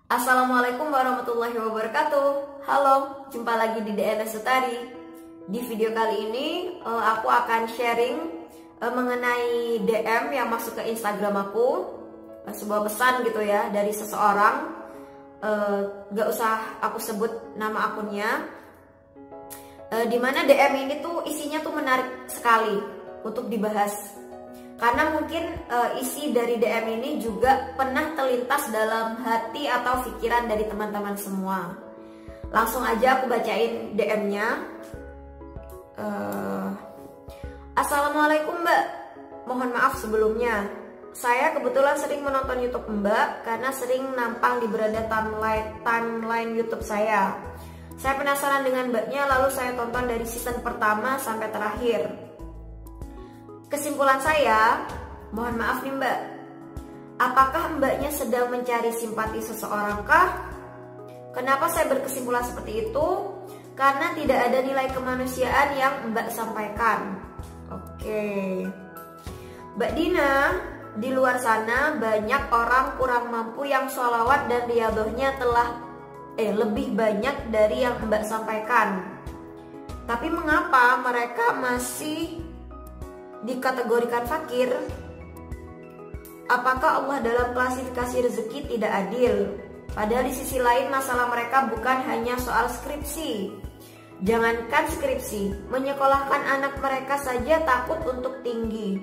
Assalamualaikum warahmatullahi wabarakatuh. Halo, jumpa lagi di DNS Utari. Di video kali ini aku akan sharing mengenai DM yang masuk ke Instagram aku, sebuah pesan gitu ya dari seseorang. Gak usah aku sebut nama akunnya. Dimana DM ini tuh isinya tuh menarik sekali untuk dibahas. Karena mungkin isi dari DM ini juga pernah terlintas dalam hati atau pikiran dari teman-teman semua. Langsung aja aku bacain DM-nya. Assalamualaikum Mbak, mohon maaf sebelumnya. Saya kebetulan sering menonton YouTube Mbak karena sering nampang di beranda timeline YouTube saya. Saya penasaran dengan Mbaknya, lalu saya tonton dari season pertama sampai terakhir. Kesimpulan saya, mohon maaf nih Mbak, apakah Mbaknya sedang mencari simpati seseorang kah? Kenapa saya berkesimpulan seperti itu? Karena tidak ada nilai kemanusiaan yang Mbak sampaikan. Oke, Mbak Dina, di luar sana banyak orang kurang mampu yang sholawat dan riyadhahnya telah lebih banyak dari yang Mbak sampaikan. Tapi mengapa mereka masih dikategorikan fakir? Apakah Allah dalam klasifikasi rezeki tidak adil? Padahal di sisi lain masalah mereka bukan hanya soal skripsi. Jangankan skripsi, menyekolahkan anak mereka saja takut untuk tinggi.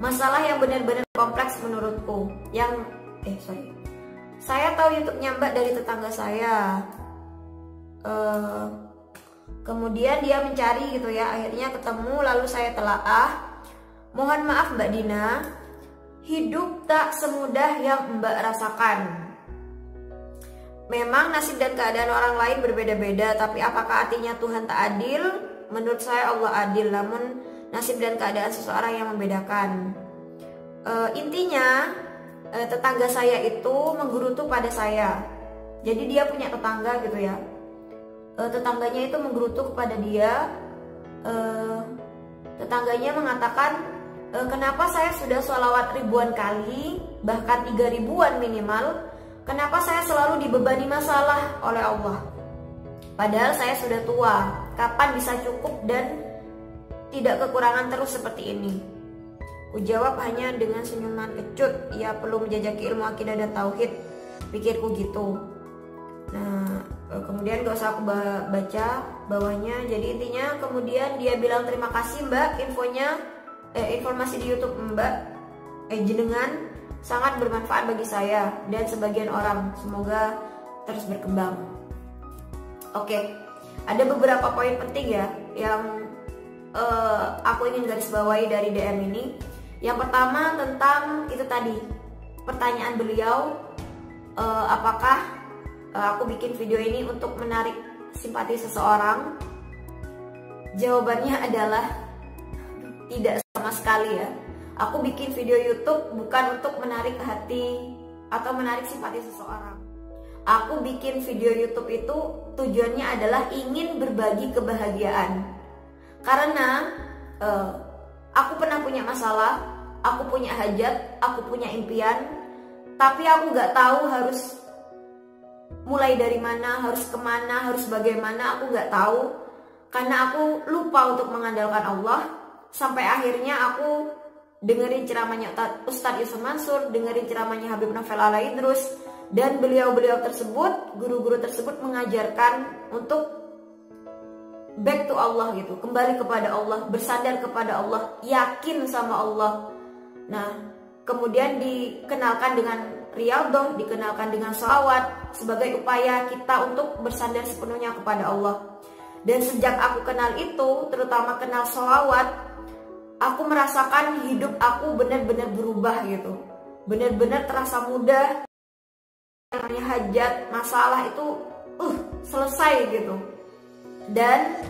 Masalah yang benar-benar kompleks menurutku. Saya tahu YouTube-nya Mbak dari tetangga saya. Kemudian dia mencari gitu ya, akhirnya ketemu, lalu saya telaah. Mohon maaf Mbak Dina, hidup tak semudah yang Mbak rasakan. Memang nasib dan keadaan orang lain berbeda-beda, tapi apakah artinya Tuhan tak adil? Menurut saya Allah adil, namun nasib dan keadaan seseorang yang membedakan. Intinya tetangga saya itu menggerutu pada saya. Jadi dia punya tetangga gitu ya. Tetangganya itu menggerutu kepada dia. Tetangganya mengatakan, kenapa saya sudah sholawat ribuan kali, bahkan 3 ribuan minimal, kenapa saya selalu dibebani masalah oleh Allah? Padahal saya sudah tua, kapan bisa cukup dan tidak kekurangan terus seperti ini? Kujawab hanya dengan senyuman kecut, ia perlu menjajaki ilmu akidah dan tauhid, pikirku gitu. Nah, kemudian gak usah aku baca bawahnya. Jadi intinya kemudian dia bilang, terima kasih Mbak, informasi di YouTube Mbak jenengan sangat bermanfaat bagi saya dan sebagian orang, semoga terus berkembang. Oke, ada beberapa poin penting ya yang aku ingin garis bawahi dari DM ini. Yang pertama tentang itu tadi, pertanyaan beliau, apakah aku bikin video ini untuk menarik simpati seseorang? Jawabannya adalah tidak sama sekali ya. Aku bikin video YouTube bukan untuk menarik hati atau menarik simpati seseorang. Aku bikin video YouTube itu tujuannya adalah ingin berbagi kebahagiaan. Karena aku pernah punya masalah, aku punya hajat, aku punya impian, tapi aku gak tahu harus mulai dari mana, harus kemana, harus bagaimana, aku gak tahu. Karena aku lupa untuk mengandalkan Allah. Sampai akhirnya aku dengerin ceramahnya Ustadz Yusuf Mansur, dengerin ceramahnya Habib Novel Alaidrus, dan beliau-beliau tersebut, guru-guru tersebut mengajarkan untuk back to Allah gitu, kembali kepada Allah, bersandar kepada Allah, yakin sama Allah. Nah, kemudian dikenalkan dengan riyadhah, dikenalkan dengan sholawat sebagai upaya kita untuk bersandar sepenuhnya kepada Allah. Dan sejak aku kenal itu, terutama kenal sholawat, aku merasakan hidup aku benar-benar berubah gitu, benar-benar terasa mudah. Namanya hajat, masalah itu selesai gitu. Dan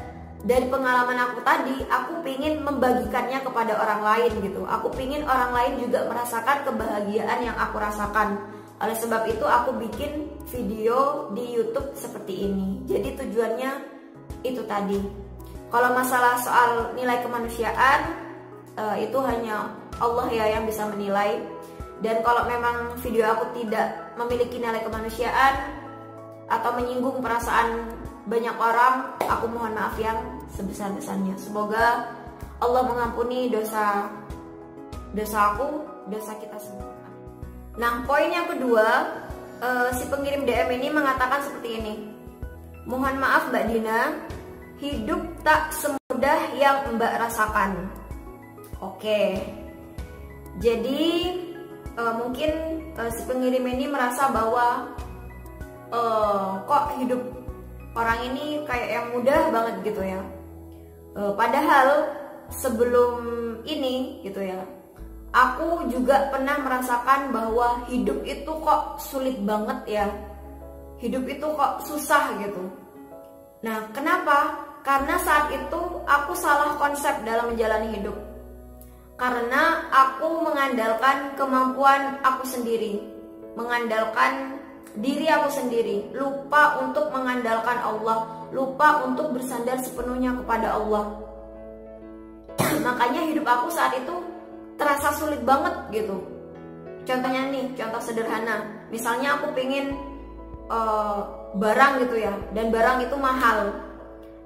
dari pengalaman aku tadi, aku pingin membagikannya kepada orang lain gitu. Aku pingin orang lain juga merasakan kebahagiaan yang aku rasakan. Oleh sebab itu aku bikin video di YouTube seperti ini. Jadi tujuannya itu tadi. Kalau masalah soal nilai kemanusiaan, itu hanya Allah ya yang bisa menilai. Dan kalau memang video aku tidak memiliki nilai kemanusiaan atau menyinggung perasaan banyak orang, aku mohon maaf yang sebesar-besarnya. Semoga Allah mengampuni dosa aku, dosa kita semua. Nah, poin yang kedua, si pengirim DM ini mengatakan seperti ini. Mohon maaf Mbak Dina, hidup tak semudah yang Mbak rasakan. Oke. Jadi mungkin si pengirim ini merasa bahwa kok hidup orang ini kayak yang mudah banget gitu ya. Padahal sebelum ini gitu ya, aku juga pernah merasakan bahwa hidup itu kok sulit banget ya. Hidup itu kok susah gitu. Nah, kenapa? Karena saat itu aku salah konsep dalam menjalani hidup. Karena aku mengandalkan kemampuan aku sendiri, mengandalkan diri aku sendiri, lupa untuk mengandalkan Allah, lupa untuk bersandar sepenuhnya kepada Allah. Makanya hidup aku saat itu terasa sulit banget gitu. Contohnya nih, contoh sederhana. Misalnya aku pengen barang gitu ya, dan barang itu mahal.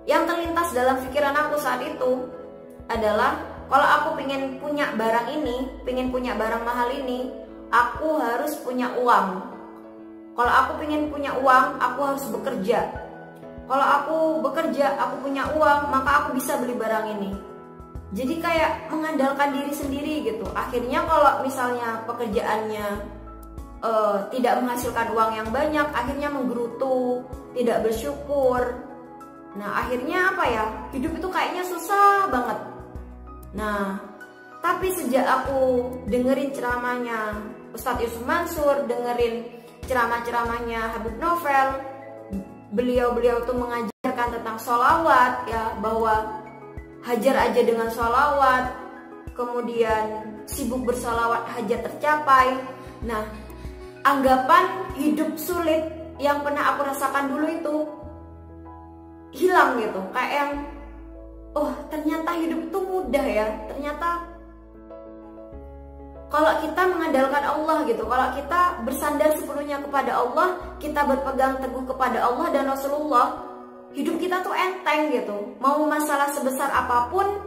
Yang terlintas dalam pikiran aku saat itu adalah, kalau aku pengen punya barang ini, pengen punya barang mahal ini, aku harus punya uang. Kalau aku pengen punya uang, aku harus bekerja. Kalau aku bekerja, aku punya uang, maka aku bisa beli barang ini. Jadi kayak mengandalkan diri sendiri gitu. Akhirnya kalau misalnya pekerjaannya tidak menghasilkan uang yang banyak, akhirnya menggerutu, tidak bersyukur. Nah, akhirnya apa ya? Hidup itu kayaknya susah banget. Nah, tapi sejak aku dengerin ceramahnya Ustadz Yusuf Mansur, dengerin ceramah-ceramahnya Habib Novel, beliau-beliau tuh mengajarkan tentang sholawat ya, bahwa hajar aja dengan sholawat, kemudian sibuk bersolawat hajat tercapai. Nah, anggapan hidup sulit yang pernah aku rasakan dulu itu hilang gitu. Kayak yang, oh ternyata hidup itu mudah ya. Ternyata kalau kita mengandalkan Allah gitu, kalau kita bersandar sepenuhnya kepada Allah, kita berpegang teguh kepada Allah dan Rasulullah, hidup kita tuh enteng gitu. Mau masalah sebesar apapun,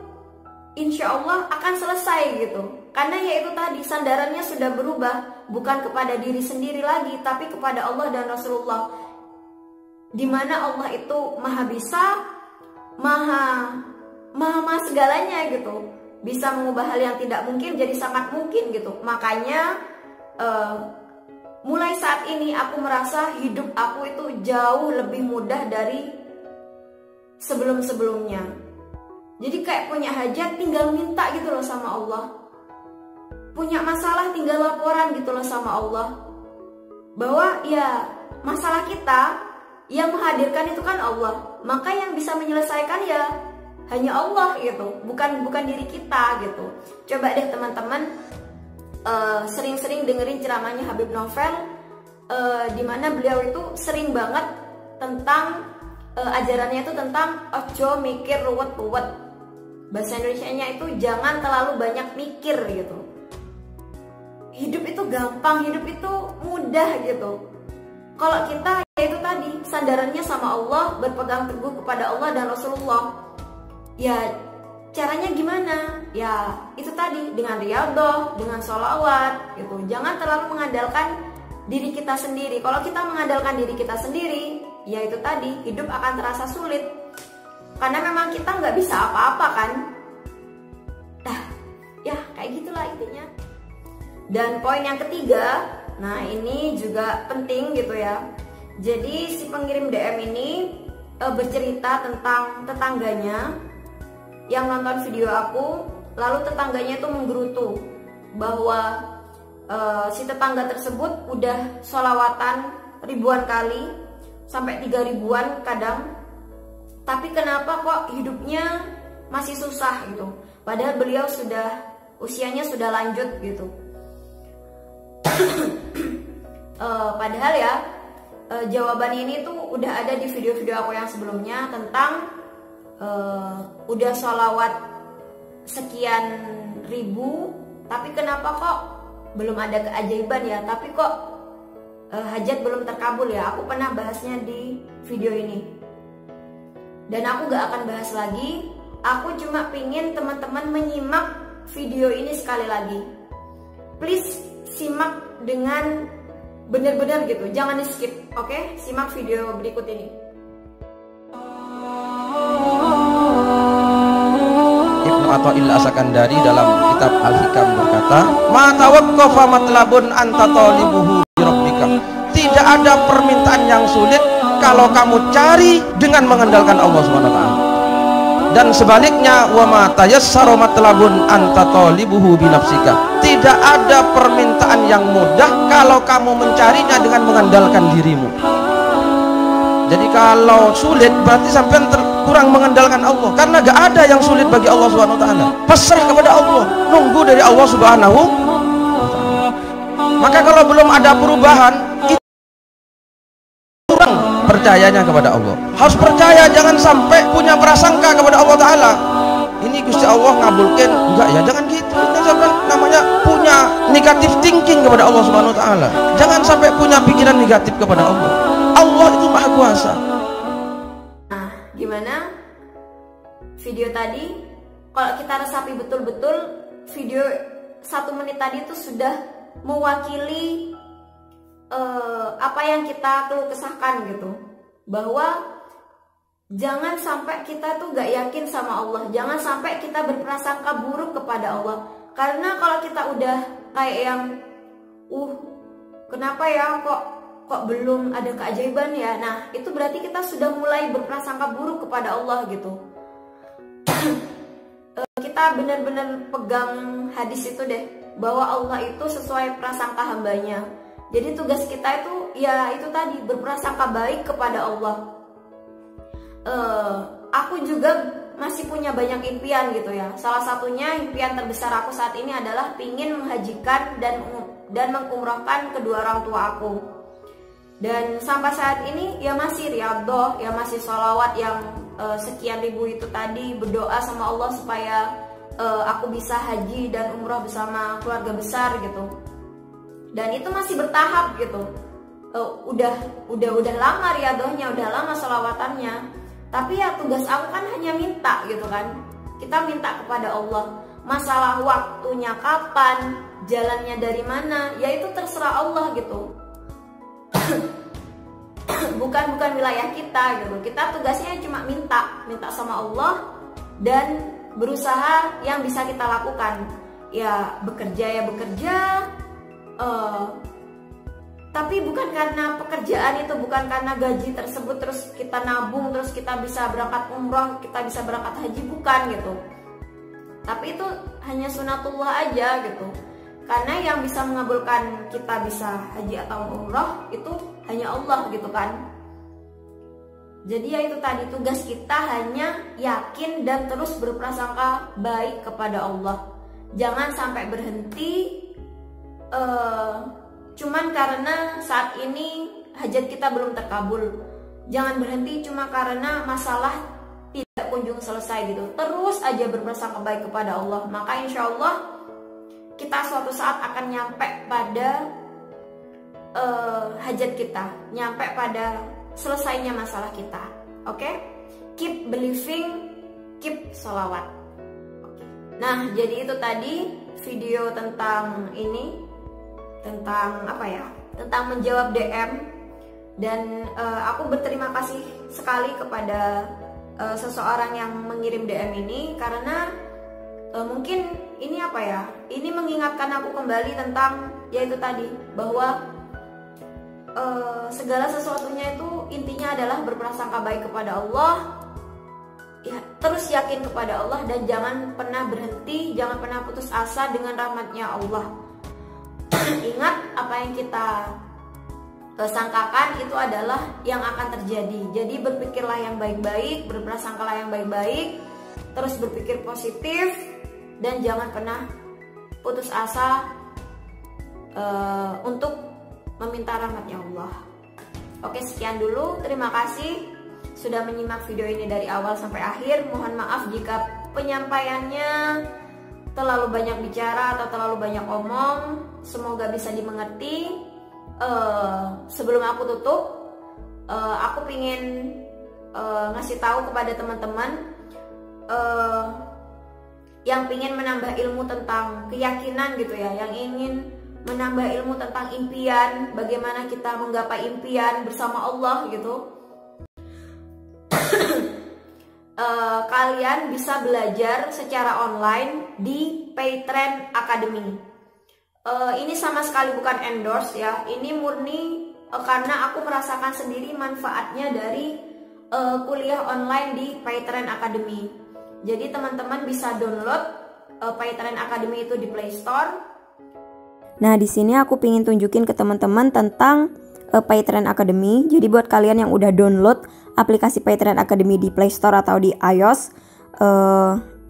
insya Allah akan selesai gitu. Karena ya itu tadi, sandarannya sudah berubah, bukan kepada diri sendiri lagi, tapi kepada Allah dan Rasulullah. Dimana Allah itu maha bisa, maha segalanya gitu, bisa mengubah hal yang tidak mungkin jadi sangat mungkin gitu. Makanya mulai saat ini aku merasa hidup aku itu jauh lebih mudah dari sebelum-sebelumnya. Jadi kayak punya hajat tinggal minta gitu loh sama Allah, punya masalah tinggal laporan gitu loh sama Allah, bahwa ya masalah kita yang menghadirkan itu kan Allah, maka yang bisa menyelesaikan ya hanya Allah gitu, bukan diri kita gitu. Coba deh teman-teman sering-sering dengerin ceramahnya Habib Novel, dimana beliau itu sering banget tentang ajarannya itu tentang ojo mikir ruwet-ruwet. Bahasa Indonesianya itu jangan terlalu banyak mikir gitu. Hidup itu gampang, hidup itu mudah gitu. Kalau kita ya itu tadi, sandarannya sama Allah, berpegang teguh kepada Allah dan Rasulullah. Ya caranya gimana? Ya itu tadi, dengan riyadhah, dengan sholawat gitu. Jangan terlalu mengandalkan diri kita sendiri. Kalau kita mengandalkan diri kita sendiri, ya itu tadi, hidup akan terasa sulit. Karena memang kita nggak bisa apa-apa kan. Nah, ya kayak gitulah intinya. Dan poin yang ketiga, nah ini juga penting gitu ya. Jadi si pengirim DM ini bercerita tentang tetangganya yang nonton video aku, lalu tetangganya itu menggerutu bahwa si tetangga tersebut udah sholawatan ribuan kali, sampai 3 ribuan kadang, tapi kenapa kok hidupnya masih susah gitu, padahal beliau usianya sudah lanjut gitu. Padahal ya jawaban ini tuh udah ada di video-video aku yang sebelumnya tentang udah sholawat sekian ribu, tapi kenapa kok belum ada keajaiban ya, tapi kok hajat belum terkabul ya. Aku pernah bahasnya di video ini, dan aku gak akan bahas lagi. Aku cuma pingin teman-teman menyimak video ini sekali lagi. Please simak dengan benar-benar gitu, jangan di skip, oke? Simak video berikut ini. Ibnu Athaillah As-Sakandari dalam kitab Al-Hikam berkata, "Ma tawaqqafa matlabun anta talibuhu bi rabbika." Tidak ada permintaan yang sulit kalau kamu cari dengan mengandalkan Allah Subhanahu wa taala. Dan sebaliknya, wa ma tayassara matlabun anta talibuhu bi nafsika. Tidak ada permintaan yang mudah kalau kamu mencarinya dengan mengandalkan dirimu. Jadi kalau sulit berarti sampai kurang mengandalkan Allah, karena gak ada yang sulit bagi Allah Subhanahu wa taala. Pasrah kepada Allah, nunggu dari Allah Subhanahu wa taala. Maka kalau belum ada perubahan, itu kurang percayanya kepada Allah. Harus percaya, jangan sampai punya prasangka kepada Allah taala. Ini Gusti Allah ngabulkan, enggak ya, jangan gitu. Ini sampai namanya punya negative thinking kepada Allah Subhanahu wa taala. Jangan sampai punya pikiran negatif kepada Allah. Allah itu Maha Kuasa. Nah, gimana video tadi? Kalau kita resapi betul-betul, video 1 menit tadi itu sudah mewakili apa yang kita keluh kesahkan gitu. Bahwa jangan sampai kita tuh gak yakin sama Allah, jangan sampai kita berprasangka buruk kepada Allah. Karena kalau kita udah kayak yang kenapa ya kok belum ada keajaiban ya, nah itu berarti kita sudah mulai berprasangka buruk kepada Allah gitu. Kita benar-benar pegang hadis itu deh, bahwa Allah itu sesuai prasangka hambanya. Jadi tugas kita itu ya itu tadi, berprasangka baik kepada Allah. Aku juga masih punya banyak impian gitu ya. Salah satunya impian terbesar aku saat ini adalah pingin menghajikan dan mengumrahkan kedua orang tua aku. Dan sampai saat ini ya masih riyadhah, ya masih sholawat yang sekian ribu itu tadi, berdoa sama Allah supaya aku bisa haji dan umrah bersama keluarga besar gitu. Dan itu masih bertahap gitu. Udah lama riyadhahnya, udah lama sholawatannya. Tapi ya tugas aku kan hanya minta gitu kan. Kita minta kepada Allah. Masalah waktunya kapan, jalannya dari mana, ya itu terserah Allah gitu. bukan wilayah kita gitu. Kita tugasnya cuma minta sama Allah dan berusaha yang bisa kita lakukan. Ya bekerja, tapi bukan karena pekerjaan itu, bukan karena gaji tersebut terus kita nabung, terus kita bisa berangkat umroh, kita bisa berangkat haji, bukan gitu. Tapi itu hanya sunatullah aja gitu. Karena yang bisa mengabulkan kita bisa haji atau umroh itu hanya Allah gitu kan. Jadi ya itu tadi, tugas kita hanya yakin dan terus berprasangka baik kepada Allah. Jangan sampai berhenti cuman karena saat ini hajat kita belum terkabul. Jangan berhenti cuma karena masalah tidak kunjung selesai gitu. Terus aja berprasangka baik kepada Allah. Maka insya Allah kita suatu saat akan nyampe pada hajat kita, nyampe pada selesainya masalah kita. Oke? Keep believing, keep sholawat. Nah, jadi itu tadi video tentang ini, tentang apa ya? Tentang menjawab DM. Dan aku berterima kasih sekali kepada seseorang yang mengirim DM ini, karena mungkin ini apa ya? Ini mengingatkan aku kembali tentang yaitu tadi, bahwa segala sesuatunya itu intinya adalah berprasangka baik kepada Allah. Ya, terus yakin kepada Allah dan jangan pernah berhenti, jangan pernah putus asa dengan rahmatnya Allah. Ingat apa yang kita sangkakan itu adalah yang akan terjadi. Jadi berpikirlah yang baik-baik, berprasangkalah yang baik-baik, terus berpikir positif dan jangan pernah putus asa untuk meminta rahmatnya Allah. Oke, sekian dulu. Terima kasih sudah menyimak video ini dari awal sampai akhir. Mohon maaf jika penyampaiannya terlalu banyak bicara atau terlalu banyak omong. Semoga bisa dimengerti. Sebelum aku tutup, aku ingin ngasih tahu kepada teman-teman yang ingin menambah ilmu tentang keyakinan gitu ya, yang ingin menambah ilmu tentang impian, bagaimana kita menggapai impian bersama Allah gitu. Kalian bisa belajar secara online di Paytrend Academy. Ini sama sekali bukan endorse ya, ini murni karena aku merasakan sendiri manfaatnya dari kuliah online di Paytrend Academy. Jadi teman-teman bisa download Paytrend Academy itu di Play Store. Nah, di sini aku pengen tunjukin ke teman-teman tentang Paytrend Academy. Jadi buat kalian yang udah download aplikasi Paytrend Academy di Play Store atau di iOS,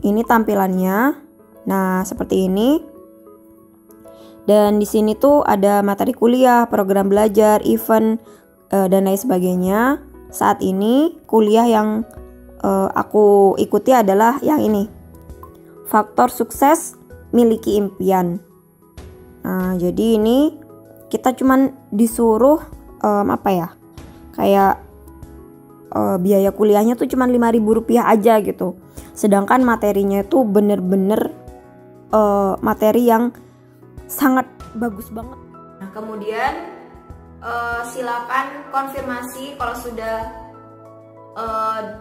ini tampilannya. Nah, seperti ini. Dan di sini tuh ada materi kuliah, program belajar, event, dan lain sebagainya. Saat ini kuliah yang aku ikuti adalah yang ini. Faktor sukses miliki impian. Nah, jadi ini kita cuman disuruh kayak biaya kuliahnya tuh cuman Rp5.000 aja gitu. Sedangkan materinya itu bener-bener materi yang sangat bagus banget. Nah, kemudian silakan konfirmasi kalau sudah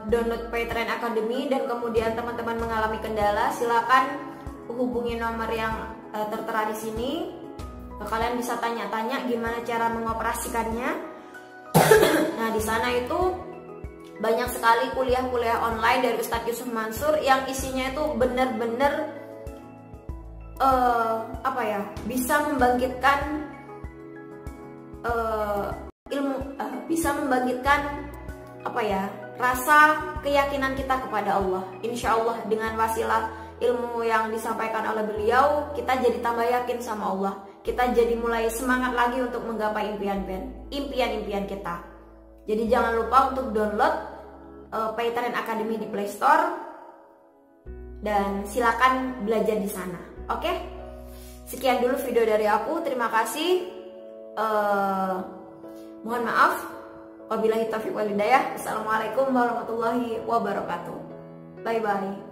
download Paytrend Academy dan kemudian teman-teman mengalami kendala, silakan hubungi nomor yang tertera di sini. Kalian bisa tanya-tanya gimana cara mengoperasikannya. Nah, di sana itu banyak sekali kuliah-kuliah online dari Ustadz Yusuf Mansur yang isinya itu bener-bener bisa membangkitkan ilmu, bisa membangkitkan rasa keyakinan kita kepada Allah. Insya Allah dengan wasilah ilmu yang disampaikan oleh beliau, kita jadi tambah yakin sama Allah. Kita jadi mulai semangat lagi untuk menggapai impian-impian kita. Jadi jangan lupa untuk download Paytrend Academy di Play Store dan silakan belajar di sana. Oke? Sekian dulu video dari aku. Terima kasih. Mohon maaf. Wabillahi taufiq wal hidayah. Assalamualaikum warahmatullahi wabarakatuh. Bye bye.